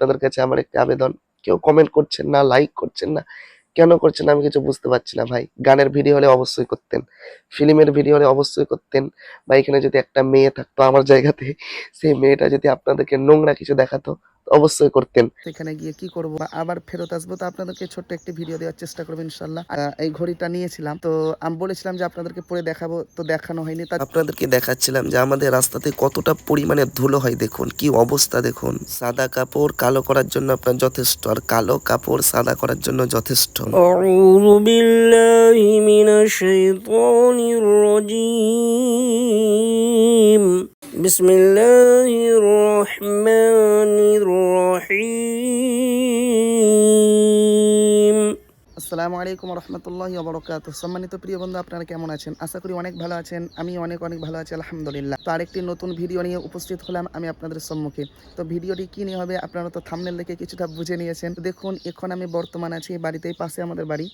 আপনাদের কাছে আমার একটা আবেদন, কেউ কমেন্ট করছেন না, লাইক করছেন না, কেন করছেন না আমি কিছু বুঝতে পারছি না ভাই। গানের ভিডিও হলে অবশ্যই করতেন, ফিল্মের ভিডিও হলে অবশ্যই করতেন। বা এখানে যদি একটা মেয়ে থাকতো আমার জায়গাতে, সেই মেয়েটা যদি আপনাদেরকে নোংরা কিছু দেখাতো তো অবশ্যই করতেন। সেখানে গিয়ে কি করব বা আবার ফেরত আসবো, তো আপনাদেরকে ছোট্ট একটি ভিডিও দেওয়ার চেষ্টা করবো ইনশাল্লাহ। এই ঘড়িটা নিয়েছিলাম, তো আমি বলেছিলাম যে আপনাদেরকে পরে দেখাবো, তো দেখানো হয়নি। আপনাদেরকে দেখাচ্ছিলাম যে আমাদের রাস্তাতে কতটা পরিমাণে ধুলো হয়, দেখুন কি অবস্থা। দেখুন, সাদা কাপড় কালো করার জন্য আপনার যথেষ্ট, আর কালো কাপড় সাদা করার জন্য যথেষ্ট। আউযু বিল্লাহি মিনাশ শাইতানির রাজীম। বিসমিল্লাহির রহমানির রহিম। আসসালামু আলাইকুম রহমতুল্লাহি ওয়া সম্মানিত প্রিয় বন্ধু, আপনারা কেমন আছেন? আশা করি অনেক ভালো আছেন। আমি অনেক ভালো আছি আলহামদুলিল্লাহ। তো আরেকটি নতুন ভিডিও নিয়ে উপস্থিত হলাম আমি আপনাদের সম্মুখে। তো ভিডিওটি কী নিয়ে হবে আপনারা তো থাম্বনেল দেখে কিছুটা বুঝে নিয়েছেন। তো দেখুন, এখন আমি বর্তমান আছি বাড়িতেই, পাশে আমাদের বাড়ি,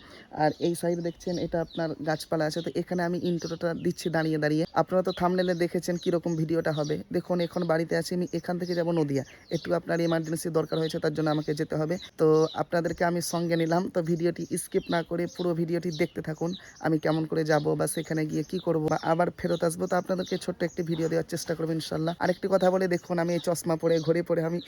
আর এই সাইড দেখছেন এটা আপনার গাছপালা আছে। তো এখানে আমি ইন্ট্রোটা দিচ্ছি দাঁড়িয়ে দাঁড়িয়ে। আপনারা তো থাম্বনেলে দেখেছেন কীরকম ভিডিওটা হবে। দেখুন, এখন বাড়িতে আছি আমি, এখান থেকে যাব নদিয়া, একটু আপনার ইমার্জেন্সি দরকার হয়েছে, তার জন্য আমাকে যেতে হবে। তো আপনাদেরকে আমি সঙ্গে নিলাম। তো ভিডিওটি স্কিপ না করে পুরো ভিডিওটি দেখতে থাকুন, আমি কেমন করে যাব বা সেখানে গিয়ে কি করব বা আবার ফেরত আসবো। তো আপনাদেরকে ছোট্ট একটি ভিডিও দেওয়ার চেষ্টা করবো ইনশাল্লাহ। আরেকটি কথা বলে, দেখুন আমি এই চশমা পরে ঘড়ি পরে আমি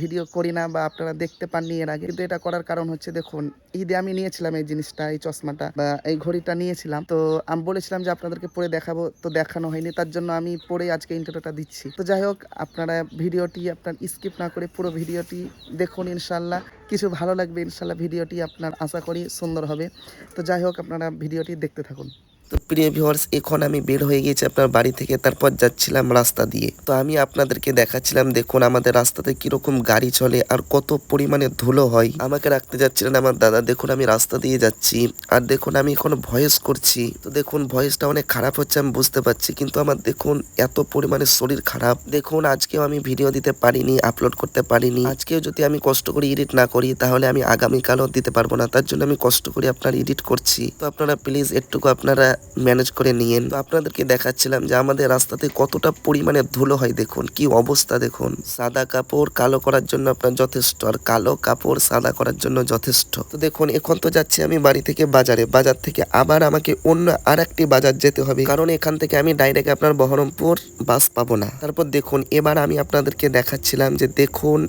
ভিডিও করি না, বা আপনারা দেখতে পাননি এর আগে। কিন্তু এটা করার কারণ হচ্ছে, দেখুন ঈদে আমি নিয়েছিলাম এই জিনিসটা, এই চশমাটা বা এই ঘড়িটা নিয়েছিলাম। তো আমি বলেছিলাম যে আপনাদেরকে পরে দেখাবো, তো দেখানো হয়নি, তার জন্য আমি পরে আজকে ইন্টারভিউটা দিচ্ছি। তো যাই হোক, আপনারা ভিডিওটি আপনার স্কিপ না করে পুরো ভিডিওটি দেখুন ইনশাল্লাহ, কিছু ভালো লাগবে ইনশাল্লাহ। ভিডিওটি আপনার আশা করি সুন্দর হবে। তো যাই হোক, আপনারা ভিডিওটি দেখতে থাকুন। তো প্রিয় ভিউয়ার্স, এখন আমি বের হয়ে গেছি আপনার বাড়ি থেকে, তারপর যাচ্ছিলাম রাস্তা দিয়ে। তো আমি আপনাদেরকে দেখাচ্ছিলাম, দেখুন আমাদের রাস্তাতে কিরকম গাড়ি চলে আর কত পরিমাণে ধুলো হয়। আমাকে রাখতে যাচ্ছিলেন আমার দাদা। দেখুন আমি রাস্তা দিয়ে যাচ্ছি, আর দেখুন আমি এখন ভয়েস করছি। তো দেখুন ভয়েসটা অনেক খারাপ হচ্ছে আমি বুঝতে পারছি, কিন্তু আমার দেখুন এত পরিমাণে শরীর খারাপ। দেখুন আজকেও আমি ভিডিও দিতে পারিনি, আপলোড করতে পারিনি। আজকেও যদি আমি কষ্ট করে এডিট না করি তাহলে আমি আগামীকালও দিতে পারবো না, তার জন্য আমি কষ্ট করে আপনার এডিট করছি। তো আপনারা প্লিজ একটুকু আপনারা ম্যানেজ করে নিয়েন। তো আপনাদেরকে দেখাচ্ছিলাম যে আমাদের রাস্তাতে কতটা পরিমাণে ধুলো হয়, দেখুন কি অবস্থা। দেখুন, সাদা কাপড় কালো করার জন্য আপনার যথেষ্ট, আর কালো কাপড় সাদা করার জন্য যথেষ্ট। তো দেখুন এখন তো যাচ্ছি আমি বাড়ি থেকে বাজারে, বাজার থেকে আবার আমাকে অন্য আর একটি বাজার যেতে হবে, কারণ এখান থেকে আমি ডাইরেক্ট আপনার বহরমপুর বাস পাবো না। তারপর দেখুন এবার আমি আপনাদেরকে দেখাচ্ছিলাম যে দেখুন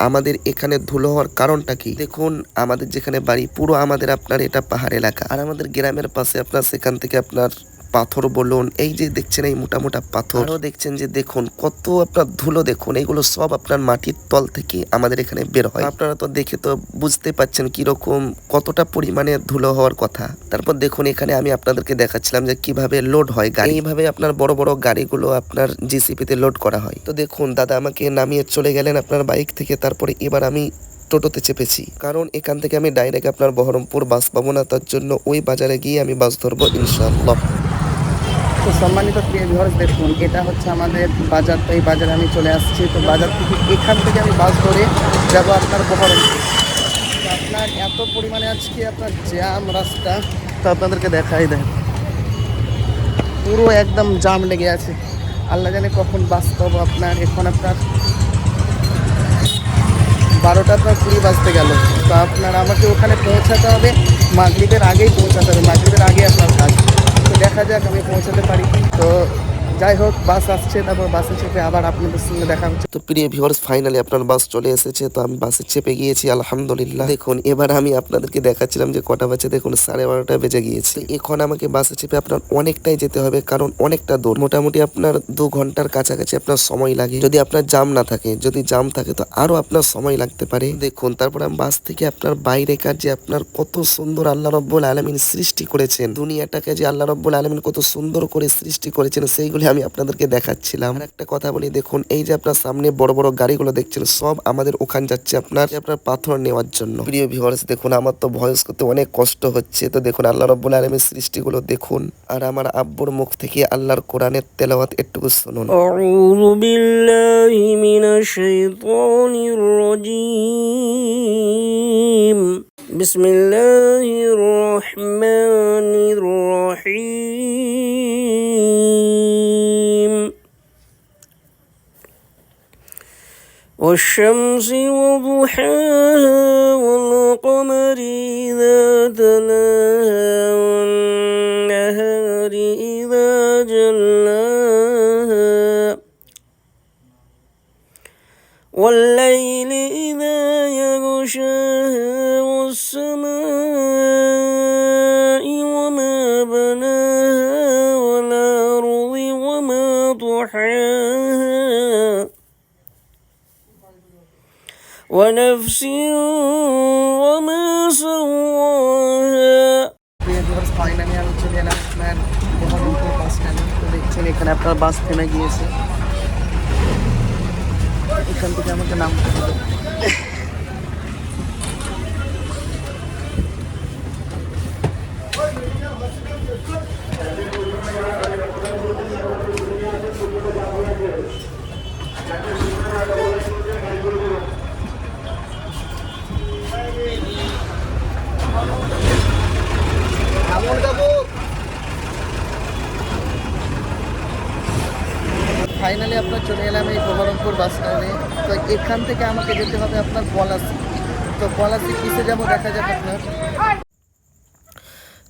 আমাদের এখানে ধুলো হওয়ার কারণটা কি। দেখুন আমাদের যেখানে বাড়ি পুরো আমাদের আপনার এটা পাহাড় এলাকা, আর আমাদের গ্রামের পাশে আপনার সেখান থেকে আপনার পাথর বলুন, এই যে দেখছেন এই মোটা মোটা পাথর, আরও দেখছেন যে দেখুন কত আপনার ধুলো। দেখুন এইগুলো সব আপনার মাটির তল থেকে আমাদের এখানে বের হয়। আপনারা তো দেখে তো বুঝতে পাচ্ছেন কিরকম কতটা পরিমাণে ধুলো হওয়ার কথা। তারপর দেখুন এখানে আমি আপনাদেরকে দেখাচ্ছিলাম যে কিভাবে লোড হয় গাড়ি। এইভাবে আপনার বড় বড় গাড়িগুলো আপনার জিসিপিতে লোড করা হয়। তো দেখুন দাদা আমাকে নামিয়ে চলে গেলেন আপনার বাইক থেকে। তারপরে এবার আমি টোটোতে চেপেছি, কারণ এখান থেকে আমি ডাইরেক্ট আপনার বহরমপুর বাস পাবো না, তার জন্য ওই বাজারে গিয়ে আমি বাস ধরবো ইনশাআল্লাহ। তো সম্মানিত প্রিয় ভিউয়ার্স, দেখুন এটা হচ্ছে আমাদের বাজার। তো এই বাজারে আমি চলে আসছি। তো বাজার থেকে এখান থেকে আমি বাস ধরে যাবো আপনার বহরমপুর। তো আপনার এত পরিমাণে আজকে আপনার জ্যাম রাস্তা, তো আপনাদেরকে দেখাই দেয়, পুরো একদম জাম লেগে আছে। আল্লাহ জানে কখন বাস পাবো। আপনার এখন আপনার 12টা আপনার 20 বাজতে গেল। তো আপনার আমাকে ওখানে পৌঁছাতে হবে, মাগরিবের আগেই পৌঁছাতে হবে, মাগরিবের আগে আপনার কাজ। তো দেখা যাক আমি পৌঁছাতে পারি কি। তো যাই হোক, বাস আসছে, তারপর বাসে চেপে আবার আপনাদের সঙ্গে দেখা হচ্ছে। তো প্রিয় ভিউয়ার্স, ফাইনালি আপনার বাস চলে এসেছে। তো আমি বাসে চেপে গিয়েছি আলহামদুলিল্লাহ। দেখুন এবার আমি আপনাদেরকে দেখাচ্ছিলাম যে কটা বাজে, দেখুন 12:30 বেজে গিয়েছে। এখন আমাকে বাসে চেপে আপনার অনেকটাই যেতে হবে, কারণ অনেকটা দূর, মোটামুটি আপনার 2 ঘন্টার কাছাকাছি আপনার সময় লাগে, যদি আপনার জাম না থাকে। যদি জাম থাকে তো আরো আপনার সময় লাগতে পারে। দেখুন তারপর আমি বাস থেকে আপনার বাইরেকার যে আপনার কত সুন্দর আল্লাহ রব্বুল আলামিন সৃষ্টি করেছেন, দুনিয়াটাকে যে আল্লাহ রব্বুল আলামিন কত সুন্দর করে সৃষ্টি করেছেন, সেইগুলি আমি আপনাদেরকে দেখাচ্ছিলাম। আর একটা কথা বলি, দেখুন এই যে আপনার সামনে বড় বড় গাড়িগুলো দেখছেন, সব আমাদের ওখান যাচ্ছে আপনার পাথর নেওয়ার জন্য। প্রিয় ভিউয়ার্স, দেখুন আমার তো ভয়েস করতে অনেক কষ্ট হচ্ছে। তো দেখুন আল্লাহ রাব্বুল আলামিনের সৃষ্টিগুলো দেখুন, আর আমার আব্বুর মুখ থেকে আল্লাহর কোরআনের তেলাওয়াত একটু শুনুন। আউযু বিল্লাহি মিনাশ শাইতানির রাজীম। বিসমিল্লাহির রহমানির রহিম। والشمس وضحاها والقمر إذا تلاها والنهار إذا جلاها والليل إذا يغشاها والسماء وما بناها والأرض وما طحاها ونفس وما سواها. ফাইনালি আমি চলে এলাম আপনার বহরমপুর বাস স্ট্যান্ডে। তো দেখছেন এখানে আপনার বাস থেমে গিয়েছে, এখান থেকে আমাকে নামতে হবে। ফাইনালি আপনার চলে এলাম এই বহরমপুর বাস স্ট্যান্ডে। তো এখান থেকে আমাকে যেতে হবে আপনার পলাশি। তো পলাশি কিসে যাবো দেখা যাক আপনার।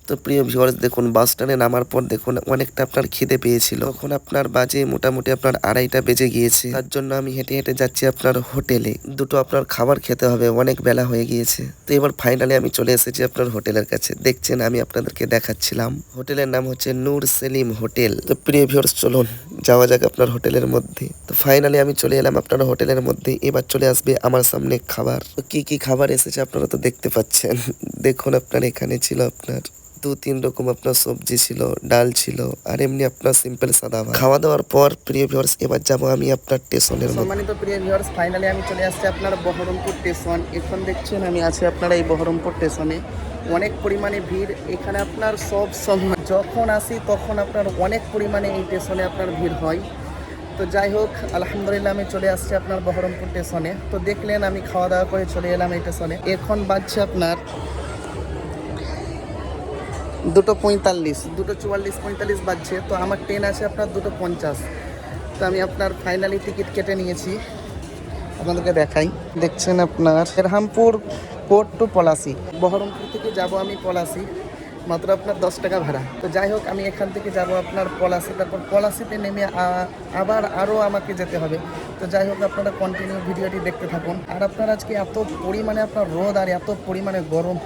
তো প্রিয় ভিউয়ার্স, দেখুন বাস স্ট্যান্ডে নামার পর দেখুন অনেকটা আপনার খিদে পেয়েছিল। তখন আপনার বাজে মোটামুটি আপনার 2:30 বেজে গিয়েছে। তার জন্য আমি হেঁটে হেঁটে যাচ্ছি আপনার হোটেলে। দুটো আপনার খাবার খেতে হবে, অনেক বেলা হয়ে গিয়েছে। তো এবার ফাইনালি আমি চলে এসেছি আপনার হোটেলের কাছে। দেখছেন আমি আপনাদেরকে দেখাচ্ছিলাম, হোটেলের নাম হচ্ছে নূর সেলিম হোটেল। তো প্রিয় ভিউয়ার্স, চলুন যাওয়া যাক আপনার হোটেলের মধ্যে। তো ফাইনালি আমি চলে এলাম আপনার হোটেলের মধ্যে। এবার চলে আসবে আমার সামনে খাবার। তো কি কি খাবার এসেছে আপনারা তো দেখতে পাচ্ছেন। দেখুন আপনার এখানে ছিল আপনার 2-3 রকম আপনার সবজি ছিল, ডাল ছিল, আর এমনি আপনার সিম্পল সাদা ভাত। খাওয়া দাওয়ার পর প্রিয় ভিউয়ার্স এবার যাবো আমি আপনার স্টেশনের মধ্যে। সম্মানিত প্রিয় ভিউয়ার্স, ফাইনালি আমি চলে আসছি আপনার বহরমপুর স্টেশন। এখন দেখছেন আমি আছি আপনার এই বহরমপুর স্টেশনে। অনেক পরিমাণে ভিড় এখানে আপনার সব সময়, যখন আসি তখন আপনার অনেক পরিমাণে এই স্টেশনে আপনার ভিড় হয়। তো যাই হোক, আলহামদুলিল্লাহ আমি চলে আসছি আপনার বহরমপুর স্টেশনে। তো দেখলেন আমি খাওয়া দাওয়া করে চলে এলাম এই স্টেশনে। এখন বাজছে আপনার 2:45, 2:44-45 বাজছে। তো আমার ট্রেন আছে আপনার 2:50। তো আমি আপনার ফাইনালি টিকিট কেটে নিয়েছি, আপনাদেরকে দেখাই। দেখছেন আপনার রামপুর পোর্ট টু পলাশি, বহরমপুর থেকে যাব আমি পলাশি, মাত্র আপনার 10 টাকা ভাড়া। তো যাই হোক, আমি এখান থেকে যাব আপনার পলাশি, তারপর পলাশিতে নেমে আবার আরও আমাকে যেতে হবে। তো যাই হোক, আপনারা কন্টিনিউ ভিডিওটি দেখতে থাকুন। আর আপনার আজকে এত পরিমাণে আপনার রোদ আর এত পরিমাণে গরম,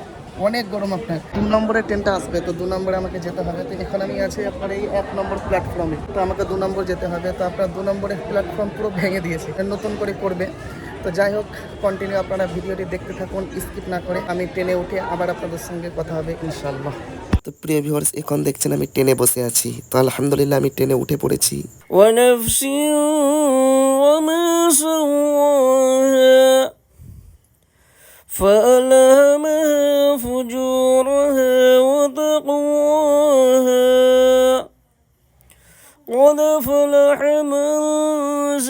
অনেক গরম। আপনার 2 নম্বরের ট্রেনটা আসবে, তো 2 নম্বরে আমাকে যেতে হবে। তো এখন আমি আছি আপনার এই 1 নম্বর প্ল্যাটফর্মে। তো আমাকে 2 নম্বর যেতে হবে। তো আপনার 2 নম্বরের প্ল্যাটফর্ম পুরো ভেঙে দিয়েছে, নতুন করে করবে। তো যাই হোক, কন্টিনিউ আপনারা ভিডিওটি দেখতে থাকুন, স্কিপ না করে। আমি ট্রেনে উঠে আবার আপনাদের সঙ্গে কথা হবে ইনশাআল্লাহ। তো প্রিয় ভিউয়ার্স, এখন দেখছেন আমি ট্রেনে বসে আছি। তো আলহামদুলিল্লাহ আমি ট্রেনে উঠে পড়েছি। ونفس وما سواها فألهمها فجورها وتقواها قد أفلح من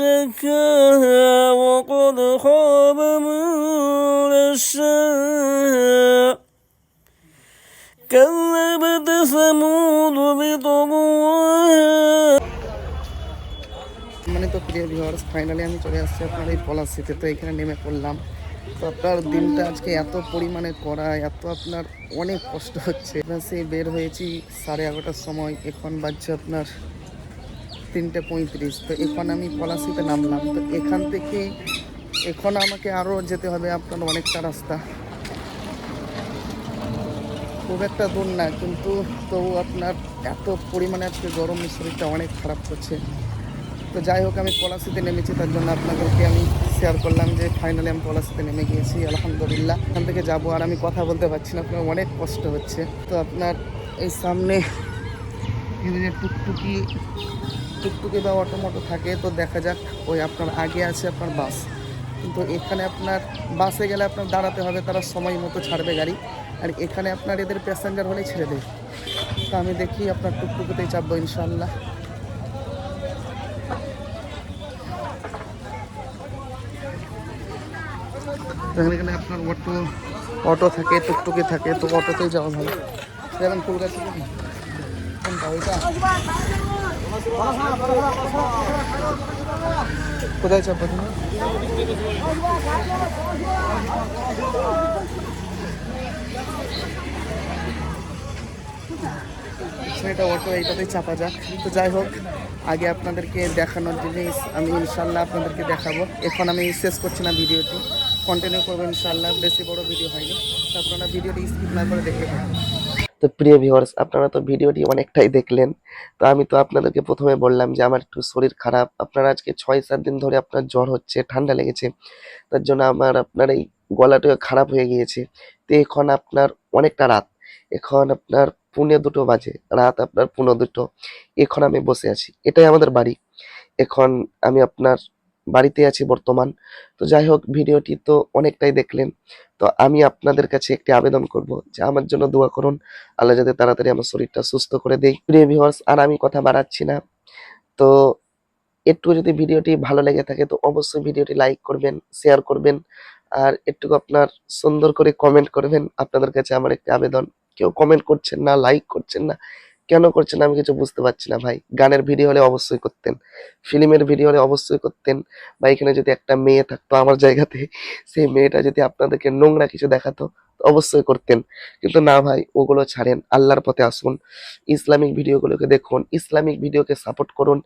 زكاها وقد خاب من دساها كذبت ثمود بطغواها. মানে তো প্রিয় ভিউয়ার্স, ফাইনালি আমি চলে আসছি আপনার এই পলাশিতে। তো এখানে নেমে পড়লাম। তো আপনার দিনটা আজকে এত পরিমাণে করা, এত আপনার অনেক কষ্ট হচ্ছে। সেই বের হয়েছি 11:30টার সময়, এখন বাজছে আপনার 3:35। তো এখন আমি পলাশিতে নামলাম। তো এখান থেকে এখন আমাকে আরও যেতে হবে আপনার অনেকটা রাস্তা, খুব একটা দূর না, কিন্তু তবু আপনার এত পরিমাণে আজকে গরম, শরীরটা অনেক খারাপ করছে। তো যাই হোক, আমি পলাশিতে নেমেছি, তার জন্য আপনাদেরকে আমি শেয়ার করলাম যে ফাইনালি আমি পলাশিতে নেমে গিয়েছি আলহামদুলিল্লাহ। এখান থেকে যাবো, আর আমি কথা বলতে পারছি না, আপনার অনেক কষ্ট হচ্ছে। তো আপনার এই সামনে যে টুকটুকি বা অটোমোটো থাকে, তো দেখা যাক। ওই আপনার আগে আছে আপনার বাস, কিন্তু এখানে আপনার বাসে গেলে আপনার দাঁড়াতে হবে, তারা সময় মতো ছাড়বে গাড়ি। আর এখানে আপনার এদের প্যাসেঞ্জার হলেই ছেড়ে দেয়। তো আমি দেখি আপনার টুকটুকিতেই চাপবো ইনশাআল্লাহ। এখানে আপনার অটো থাকে, টুকটুকি থাকে, তো অটোতেই যাওয়া ভালো। যেমন ফুলগাছি কোনটা ওইটা কোথায় চাপবো তুমি? এটা অটো, এইটাতেই চাপা যাক। তো যাই হোক, আগে আপনাদেরকে দেখানোর জিনিস আমি ইনশাল্লাহ আপনাদেরকে দেখাবো। এখন আমি শেষ করছি না, ভিডিওটি কন্টিনিউ করবো ইনশাল্লাহ। বেশি বড় ভিডিও হয়নি, তো আপনারা ভিডিওটি স্কিপ না করে দেখতে পারেন। তো প্রিয় ভিউয়ার্স, আপনারা তো ভিডিওটি অনেকটাই দেখলেন। তো আমি তো আপনাদেরকে প্রথমে বললাম যে আমার একটু শরীর খারাপ। আপনারা আজকে 6-7 দিন ধরে আপনার জ্বর হচ্ছে, ঠান্ডা লেগেছে। তার জন্য আপনার এই গলাটা খারাপ হয়ে গিয়েছে। তো এখন আপনার অনেকটা রাত, এখন আপনার 1:45 বাজে, রাত আপনার 1:45। এখন আমি বসে আছি, এটাই আমাদের বাড়ি। এখন আমি আপনার বাড়িতে আছি বর্তমান। তো যাই হোক, ভিডিওটি তো অনেকটাই দেখলেন। তো আমি আপনাদের কাছে একটি আবেদন করব যে আমার জন্য দোয়া করুন, আল্লাহ যাতে তাড়াতাড়ি আমার শরীরটা সুস্থ করে দেয়। প্রিয় ভিউয়ার্স, আর আমি কথা বাড়াচ্ছি না। তো একটু যদি ভিডিওটি ভালো লেগে থাকে তো অবশ্যই ভিডিওটি লাইক করবেন, শেয়ার করবেন, আর একটু আপনার সুন্দর করে কমেন্ট করবেন। আপনাদের কাছে আমার একটি আবেদন, কেউ কমেন্ট করছেন না, লাইক করছেন না, কেন করছেন না আমি কিছু বুঝতে পারছি না ভাই। গানের ভিডিও হলে অবশ্যই করতেন, ফিল্মের ভিডিও হলে অবশ্যই করতেন, বা এখানে যদি একটা মেয়ে থাকতো আমার জায়গাতে, সেই মেয়েটা যদি আপনাদেরকে নোংরা কিছু দেখাতো তো অবশ্যই করতেন। কিন্তু না ভাই, ওগুলো ছাড়েন, আল্লাহর পথে আসুন, ইসলামিক ভিডিওগুলোকে দেখুন, ইসলামিক ভিডিওকে সাপোর্ট করুন,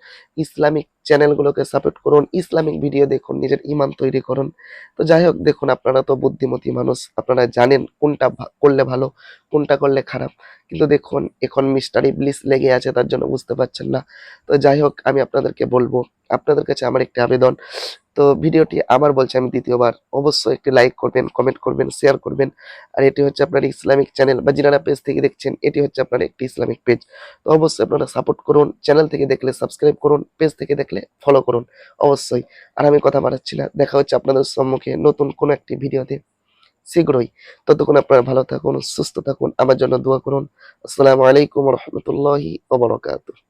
ইসলামিক চ্যানেলগুলোকে সাপোর্ট করুন, ইসলামিক ভিডিও দেখুন, নিজের ঈমান তৈরি করুন। তো যাই হোক, দেখুন আপনারা তো বুদ্ধিমতী মানুষ, আপনারা জানেন কোনটা করলে ভালো, কোনটা করলে খারাপ। কিন্তু দেখুন এখন মিস্টার ইবলিস লেগে আছে, তার জন্য বুঝতে পারছেন না। তো যাই হোক, আমি আপনাদেরকে বলবো, আপনাদের কাছে আমার একটি আবেদন। তো ভিডিওটি আবার বলছি আমি দ্বিতীয়বার, অবশ্যই একটি লাইক করবেন, কমেন্ট করবেন, শেয়ার করবেন। আর এটি হচ্ছে আপনার ইসলামিক চ্যানেল, বা যিনারা পেজ থেকে দেখছেন এটি হচ্ছে আপনার একটি ইসলামিক পেজ। তো অবশ্যই আপনারা সাপোর্ট করুন, চ্যানেল থেকে দেখলে সাবস্ক্রাইব করুন, পেজ থেকে দেখলে ফলো করুন অবশ্যই। আর আমি কথা বাড়াচ্ছি না, দেখা হচ্ছে আপনাদের সম্মুখে নতুন কোনো একটি ভিডিওতে শীঘ্রই। ততক্ষণ আপনারা ভালো থাকুন, সুস্থ থাকুন, আমার জন্য দোয়া করুন। আসসালামু আলাইকুম রহমতুল্লাহি ওয়া বারাকাতুহু।